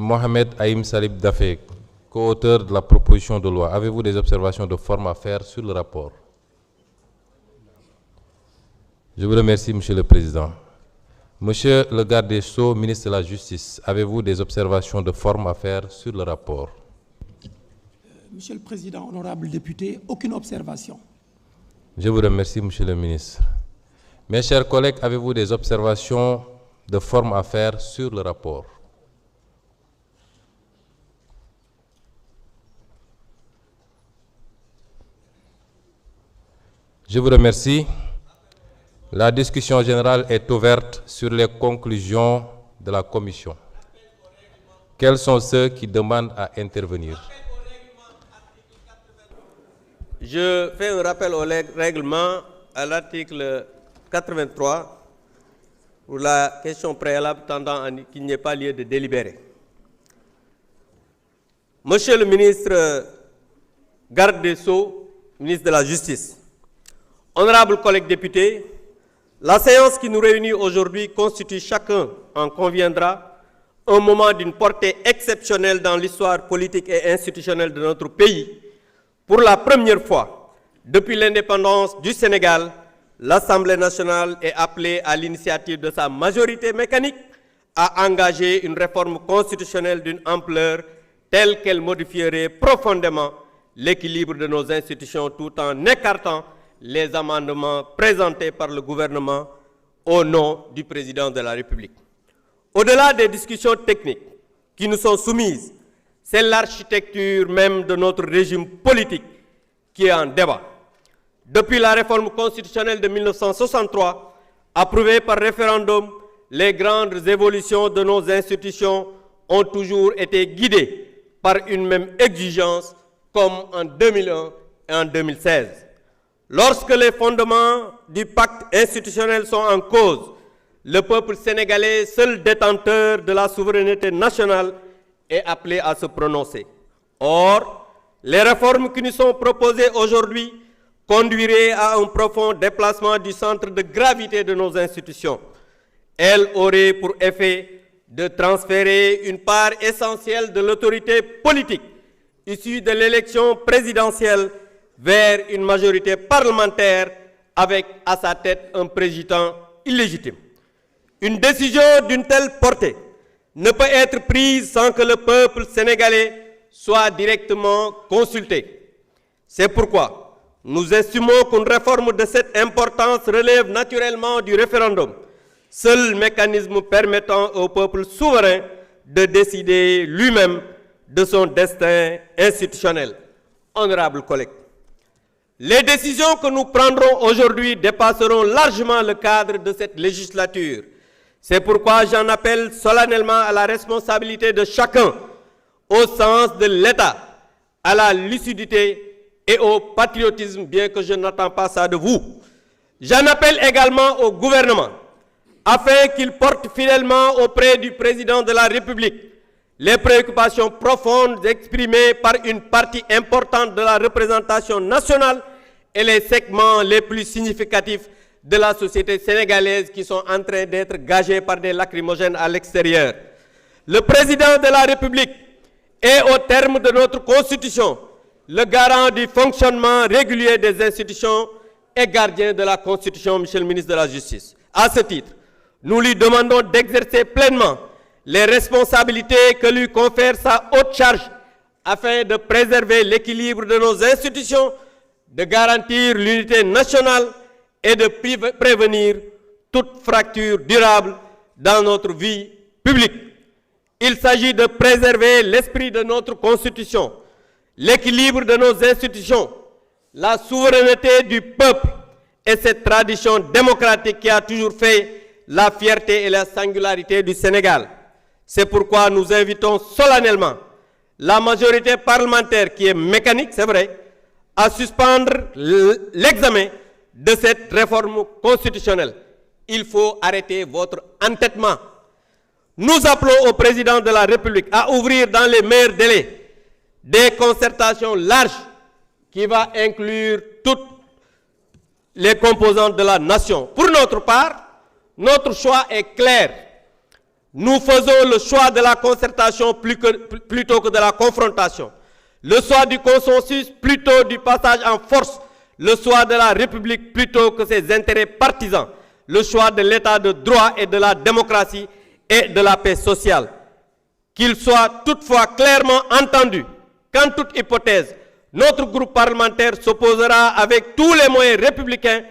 Mohamed Haïm Salib Dafé, co-auteur de la proposition de loi. Avez-vous des observations de forme à faire sur le rapport? Je vous remercie, Monsieur le Président. Monsieur le garde des Sceaux, ministre de la Justice, avez-vous des observations de forme à faire sur le rapport? Monsieur le Président, honorable député, aucune observation. Je vous remercie, Monsieur le ministre. Mes chers collègues, avez-vous des observations de forme à faire sur le rapport? Je vous remercie. La discussion générale est ouverte sur les conclusions de la Commission. Quels sont ceux qui demandent à intervenir? Je fais un rappel au règlement à l'article 83 pour la question préalable tendant à qu'il n'y ait pas lieu de délibérer. Monsieur le ministre garde des Sceaux, ministre de la Justice, honorables collègues députés, la séance qui nous réunit aujourd'hui constitue, chacun en conviendra, un moment d'une portée exceptionnelle dans l'histoire politique et institutionnelle de notre pays. Pour la première fois, depuis l'indépendance du Sénégal, l'Assemblée nationale est appelée à l'initiative de sa majorité mécanique à engager une réforme constitutionnelle d'une ampleur telle qu'elle modifierait profondément l'équilibre de nos institutions tout en écartant les amendements présentés par le gouvernement au nom du président de la République. Au-delà des discussions techniques qui nous sont soumises, c'est l'architecture même de notre régime politique qui est en débat. Depuis la réforme constitutionnelle de 1963, approuvée par référendum, les grandes évolutions de nos institutions ont toujours été guidées par une même exigence, comme en 2001 et en 2016. Lorsque les fondements du pacte institutionnel sont en cause, le peuple sénégalais, seul détenteur de la souveraineté nationale, est appelé à se prononcer. Or, les réformes qui nous sont proposées aujourd'hui conduiraient à un profond déplacement du centre de gravité de nos institutions. Elles auraient pour effet de transférer une part essentielle de l'autorité politique issue de l'élection présidentielle vers une majorité parlementaire avec à sa tête un président illégitime. Une décision d'une telle portée ne peut être prise sans que le peuple sénégalais soit directement consulté. C'est pourquoi nous estimons qu'une réforme de cette importance relève naturellement du référendum, seul mécanisme permettant au peuple souverain de décider lui-même de son destin institutionnel. Honorables collègues, les décisions que nous prendrons aujourd'hui dépasseront largement le cadre de cette législature. C'est pourquoi j'en appelle solennellement à la responsabilité de chacun, au sens de l'État, à la lucidité et au patriotisme, bien que je n'attends pas ça de vous. J'en appelle également au gouvernement, afin qu'il porte fidèlement auprès du président de la République les préoccupations profondes exprimées par une partie importante de la représentation nationale et les segments les plus significatifs de la société sénégalaise qui sont en train d'être gagés par des lacrymogènes à l'extérieur. Le président de la République est, au terme de notre Constitution, le garant du fonctionnement régulier des institutions et gardien de la Constitution, Monsieur le ministre de la Justice. À ce titre, nous lui demandons d'exercer pleinement les responsabilités que lui confère sa haute charge afin de préserver l'équilibre de nos institutions, de garantir l'unité nationale et de prévenir toute fracture durable dans notre vie publique. Il s'agit de préserver l'esprit de notre Constitution, l'équilibre de nos institutions, la souveraineté du peuple et cette tradition démocratique qui a toujours fait la fierté et la singularité du Sénégal. C'est pourquoi nous invitons solennellement la majorité parlementaire, qui est mécanique, c'est vrai, à suspendre l'examen de cette réforme constitutionnelle. Il faut arrêter votre entêtement. Nous appelons au président de la République à ouvrir dans les meilleurs délais des concertations larges qui vont inclure toutes les composantes de la nation. Pour notre part, notre choix est clair. Nous faisons le choix de la concertation plutôt que de la confrontation. Le choix du consensus plutôt du passage en force. Le choix de la République plutôt que ses intérêts partisans. Le choix de l'état de droit et de la démocratie et de la paix sociale. Qu'il soit toutefois clairement entendu qu'en toute hypothèse, notre groupe parlementaire s'opposera avec tous les moyens républicains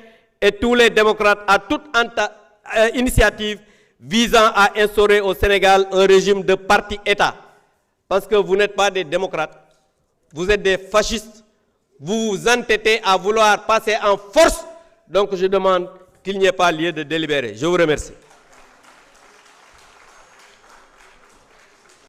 et tous les démocrates à toute initiative visant à instaurer au Sénégal un régime de parti-État. Parce que vous n'êtes pas des démocrates, vous êtes des fascistes, vous vous entêtez à vouloir passer en force. Donc je demande qu'il n'y ait pas lieu de délibérer. Je vous remercie.